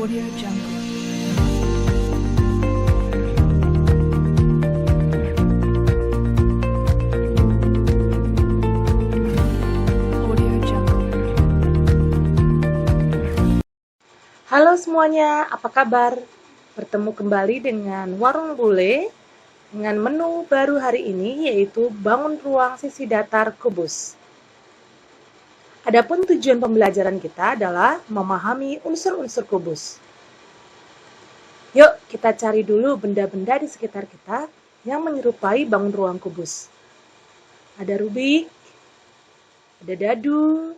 Audio Jungle. Audio Jungle. Halo semuanya, apa kabar? Bertemu kembali dengan Warung Bule dengan menu baru hari ini, yaitu bangun ruang sisi datar kubus. Adapun tujuan pembelajaran kita adalah memahami unsur-unsur kubus. Yuk kita cari dulu benda-benda di sekitar kita yang menyerupai bangun ruang kubus. Ada rubik, ada dadu,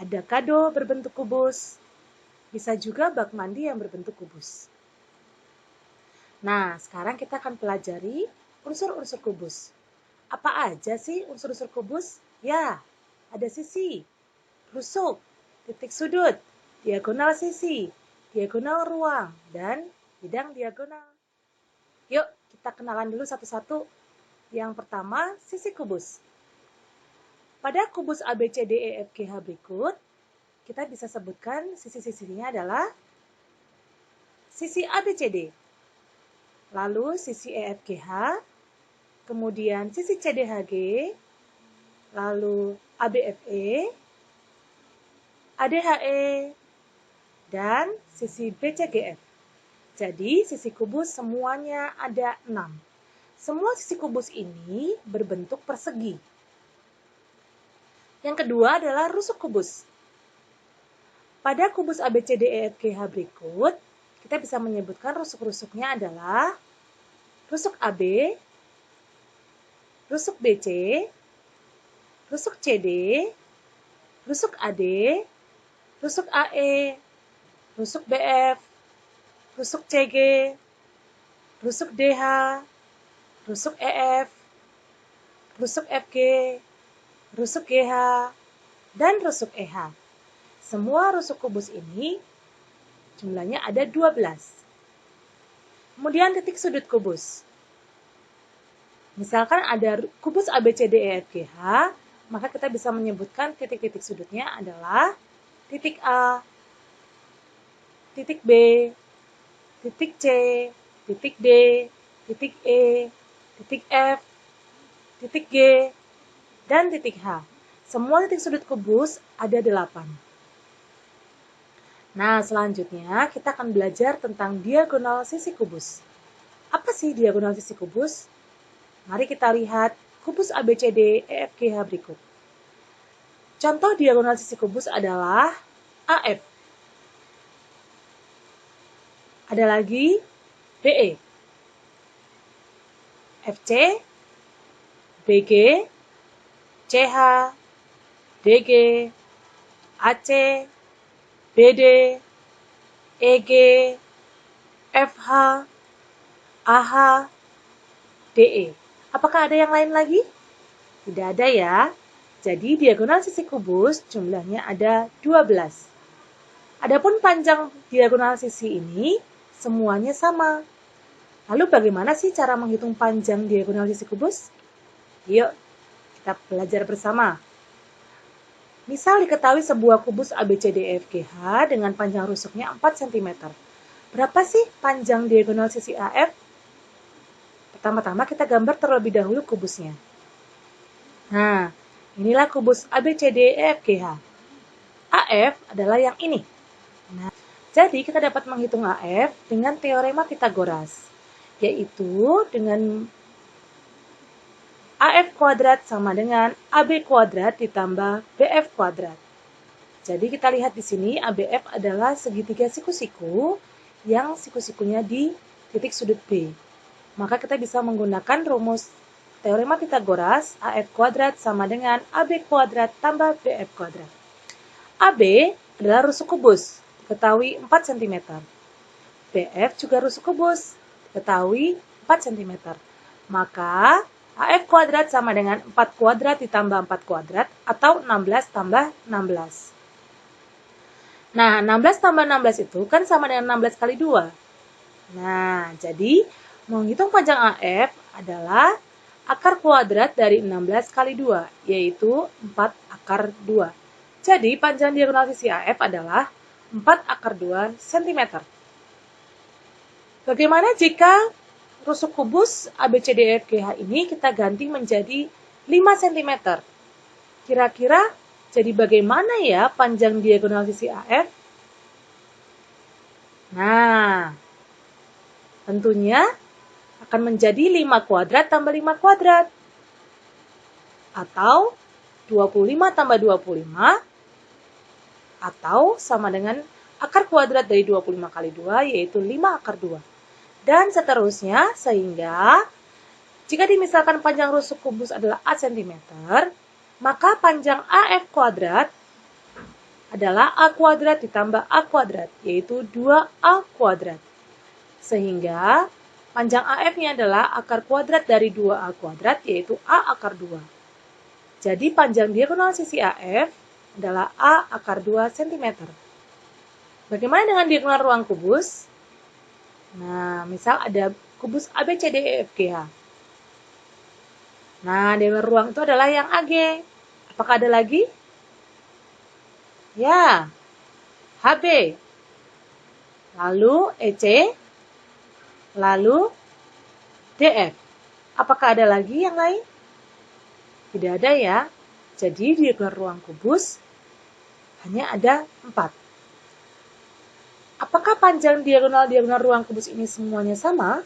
ada kado berbentuk kubus, bisa juga bak mandi yang berbentuk kubus. Nah, sekarang kita akan pelajari unsur-unsur kubus. Apa aja sih unsur-unsur kubus? Ya, ada sisi, rusuk, titik sudut, diagonal sisi, diagonal ruang, dan bidang diagonal. Yuk, kita kenalan dulu satu-satu. Yang pertama, sisi kubus. Pada kubus ABCDEFGH berikut, kita bisa sebutkan sisi-sisinya adalah sisi ABCD, lalu sisi EFGH, kemudian sisi CDHG, lalu ABFE, ADHE, dan sisi BCGF. Jadi sisi kubus semuanya ada 6. Semua sisi kubus ini berbentuk persegi. Yang kedua adalah rusuk kubus. Pada kubus ABCDEFGH berikut, kita bisa menyebutkan rusuk-rusuknya adalah rusuk AB, rusuk BC, rusuk CD, rusuk AD, rusuk AE, rusuk BF, rusuk CG, rusuk DH, rusuk EF, rusuk FG, rusuk GH, dan rusuk EH. Semua rusuk kubus ini jumlahnya ada 12. Kemudian titik sudut kubus. Misalkan ada kubus ABCDEFGH, maka kita bisa menyebutkan titik-titik sudutnya adalah titik A, titik B, titik C, titik D, titik E, titik F, titik G, dan titik H. Semua titik sudut kubus ada 8. Nah, selanjutnya kita akan belajar tentang diagonal sisi kubus. Apa sih diagonal sisi kubus? Mari kita lihat kubus ABCDEFGH berikut. Contoh diagonal sisi kubus adalah AF. Ada lagi BE, FC, BG, CH, DG, AC, BD, EG, FH, AH, DE. Apakah ada yang lain lagi? Tidak ada ya. Jadi diagonal sisi kubus jumlahnya ada 12. Adapun panjang diagonal sisi ini semuanya sama. Lalu bagaimana sih cara menghitung panjang diagonal sisi kubus? Yuk, kita belajar bersama. Misal diketahui sebuah kubus ABCDEFGH dengan panjang rusuknya 4 cm. Berapa sih panjang diagonal sisi AF? Pertama-tama kita gambar terlebih dahulu kubusnya. Nah, inilah kubus ABCDEFGH. AF adalah yang ini. Nah, jadi kita dapat menghitung AF dengan teorema Pythagoras, yaitu dengan AF kuadrat sama dengan AB kuadrat ditambah BF kuadrat. Jadi kita lihat di sini ABF adalah segitiga siku-siku yang siku-sikunya di titik sudut B. Maka kita bisa menggunakan rumus teorema Pythagoras AF kuadrat sama dengan AB kuadrat tambah BF kuadrat. AB adalah rusuk kubus, diketahui 4 cm. BF juga rusuk kubus, diketahui 4 cm. Maka AF kuadrat sama dengan 4 kuadrat ditambah 4 kuadrat atau 16 tambah 16. Nah, 16 tambah 16 itu kan sama dengan 16 kali 2. Nah, jadi menghitung panjang AF adalah akar kuadrat dari 16 kali 2, yaitu 4 akar 2. Jadi panjang diagonal sisi AF adalah 4 akar 2 cm. Bagaimana jika rusuk kubus ABCDEFGH ini kita ganti menjadi 5 cm? Kira-kira jadi bagaimana ya panjang diagonal sisi AF? Nah, tentunya akan menjadi 5 kuadrat tambah 5 kuadrat. Atau 25 tambah 25, atau sama dengan akar kuadrat dari 25 kali 2, yaitu 5 akar 2. Dan seterusnya, sehingga jika dimisalkan panjang rusuk kubus adalah A cm, maka panjang AF kuadrat adalah A kuadrat ditambah A kuadrat, yaitu 2A kuadrat. Sehingga panjang AF-nya adalah akar kuadrat dari 2A kuadrat, yaitu A akar 2. Jadi panjang diagonal sisi AF adalah A akar 2 cm. Bagaimana dengan diagonal ruang kubus? Nah, misal ada kubus ABCDEFGH. Nah, diagonal ruang itu adalah yang AG. Apakah ada lagi? Ya, HB. Lalu EC. Lalu DF. Apakah ada lagi yang lain? Tidak ada ya. Jadi diagonal ruang kubus hanya ada 4. Apakah panjang diagonal ruang kubus ini semuanya sama?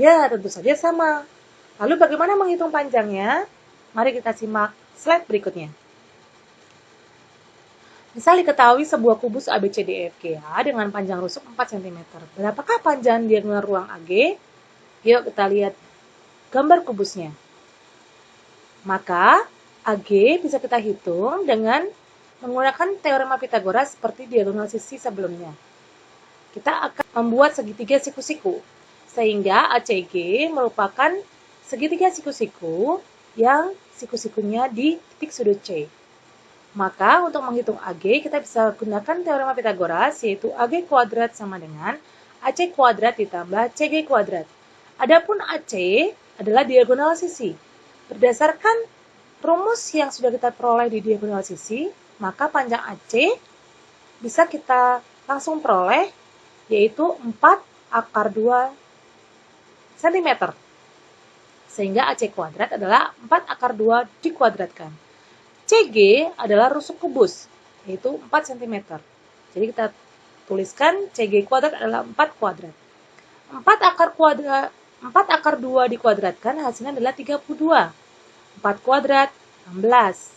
Ya, tentu saja sama. Lalu bagaimana menghitung panjangnya? Mari kita simak slide berikutnya. Misal diketahui sebuah kubus ABCDEFGH dengan panjang rusuk 4 cm. Berapakah panjang diagonal ruang AG? Yuk kita lihat gambar kubusnya. Maka AG bisa kita hitung dengan menggunakan teorema Pitagoras seperti diagonal sisi sebelumnya. Kita akan membuat segitiga siku-siku, sehingga ACG merupakan segitiga siku-siku yang siku-sikunya di titik sudut C. Maka untuk menghitung AG, kita bisa gunakan teorema Pitagoras, yaitu AG kuadrat sama dengan AC kuadrat ditambah CG kuadrat. Adapun AC adalah diagonal sisi. Berdasarkan rumus yang sudah kita peroleh di diagonal sisi, maka panjang AC bisa kita langsung peroleh, yaitu 4 akar 2 cm. Sehingga AC kuadrat adalah 4 akar 2 dikuadratkan. CG adalah rusuk kubus, yaitu 4 cm. Jadi kita tuliskan CG kuadrat adalah 4 kuadrat. 4 akar 2 dikuadratkan hasilnya adalah 32. 4 kuadrat 16.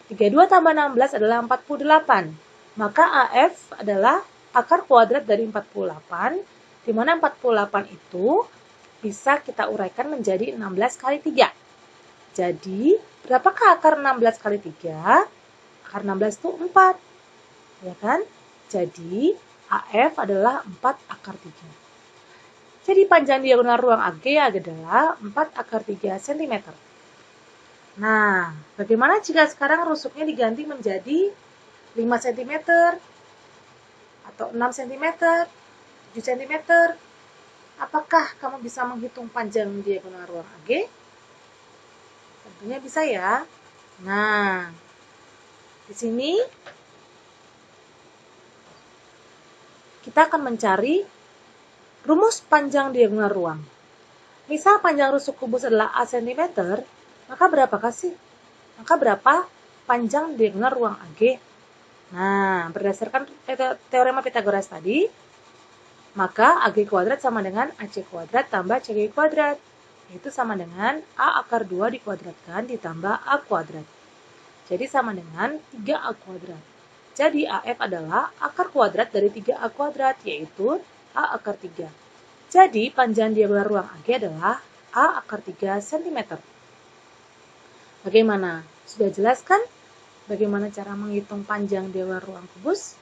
32 tambah 16 adalah 48. Maka AF adalah akar kuadrat dari 48, di mana 48 itu bisa kita uraikan menjadi 16 kali 3. Jadi, berapakah akar 16 kali 3? Akar 16 itu 4. Ya kan? Jadi, AF adalah 4 akar 3. Jadi, panjang diagonal ruang AG adalah 4 akar 3 cm. Nah, bagaimana jika sekarang rusuknya diganti menjadi 5 cm, atau 6 cm, 7 cm? Apakah kamu bisa menghitung panjang diagonal ruang AG? Tentunya bisa ya. Nah, di sini kita akan mencari rumus panjang diagonal ruang. Misal panjang rusuk kubus adalah A cm, maka berapa panjang diagonal ruang AG? Nah, berdasarkan teorema Pitagoras tadi, maka AG kuadrat sama dengan AC kuadrat tambah CG kuadrat, yaitu sama dengan A akar 2 dikuadratkan ditambah A kuadrat. Jadi sama dengan 3A kuadrat. Jadi AF adalah akar kuadrat dari 3A kuadrat, yaitu A akar 3. Jadi panjang diagonal ruang AG adalah A akar 3 cm. Bagaimana? Sudah jelas kan? Bagaimana cara menghitung panjang diagonal ruang kubus?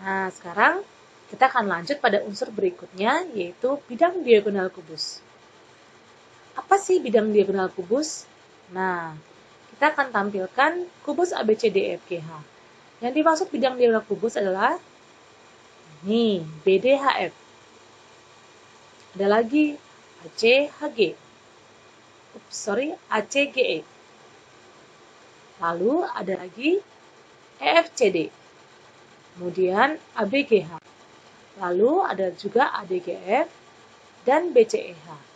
Nah, sekarang kita akan lanjut pada unsur berikutnya, yaitu bidang diagonal kubus. Apa sih bidang diagonal kubus? Nah, kita akan tampilkan kubus ABCDEFGH. Yang dimaksud bidang diagonal kubus adalah ini, BDHF. Ada lagi ACGE. Lalu ada lagi EFCD. Kemudian ABGH. Lalu ada juga ADGF dan BCEH.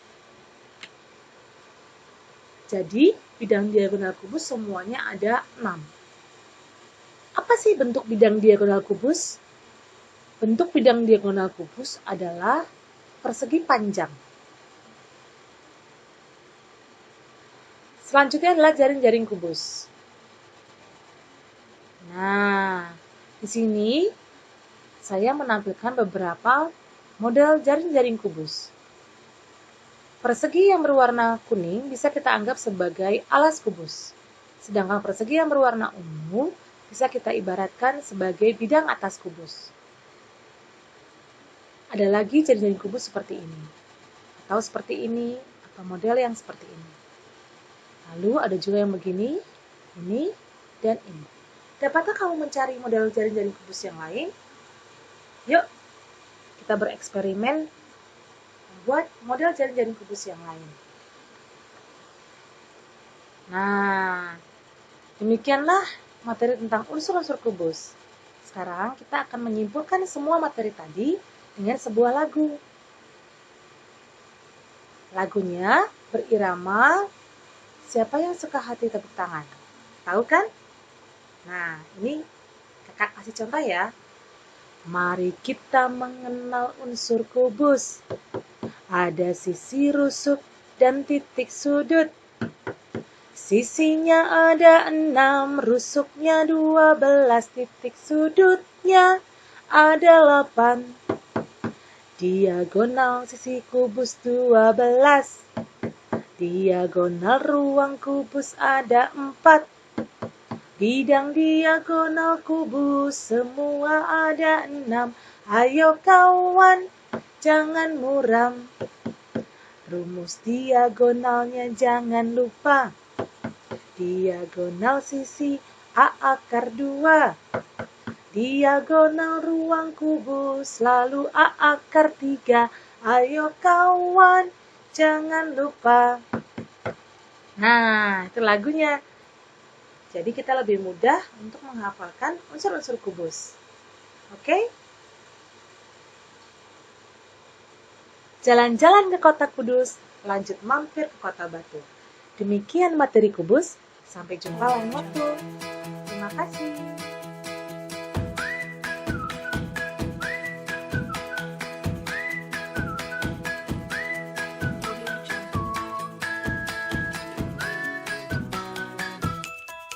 Jadi, bidang diagonal kubus semuanya ada 6. Apa sih bentuk bidang diagonal kubus? Bentuk bidang diagonal kubus adalah persegi panjang. Selanjutnya adalah jaring-jaring kubus. Nah, di sini saya menampilkan beberapa model jaring-jaring kubus. Persegi yang berwarna kuning bisa kita anggap sebagai alas kubus. Sedangkan persegi yang berwarna ungu bisa kita ibaratkan sebagai bidang atas kubus. Ada lagi jaring-jaring kubus seperti ini, atau seperti ini, atau model yang seperti ini. Lalu ada juga yang begini, ini, dan ini. Dapatkah kamu mencari model jaring-jaring kubus yang lain? Yuk, kita bereksperimen membuat model jaring-jaring kubus yang lain. Nah, demikianlah materi tentang unsur-unsur kubus. Sekarang kita akan menyimpulkan semua materi tadi dengan sebuah lagu. Lagunya berirama Siapa Yang Suka Hati Tepuk Tangan. Tahu kan? Nah, ini kakak kasih contoh ya. Mari kita mengenal unsur kubus. Ada sisi rusuk dan titik sudut. Sisinya ada 6, rusuknya 12, titik sudutnya ada 8. Diagonal sisi kubus 12. Diagonal ruang kubus ada 4. Bidang diagonal kubus semua ada 6. Ayo kawan, jangan muram. Rumus diagonalnya jangan lupa. Diagonal sisi A akar 2. Diagonal ruang kubus lalu A akar 3. Ayo kawan, jangan lupa. Nah, itu lagunya. Jadi kita lebih mudah untuk menghafalkan unsur-unsur kubus. Oke? Jalan-jalan ke Kota Kudus, lanjut mampir ke Kota Batu. Demikian materi kubus, sampai jumpa lain waktu. Terima kasih.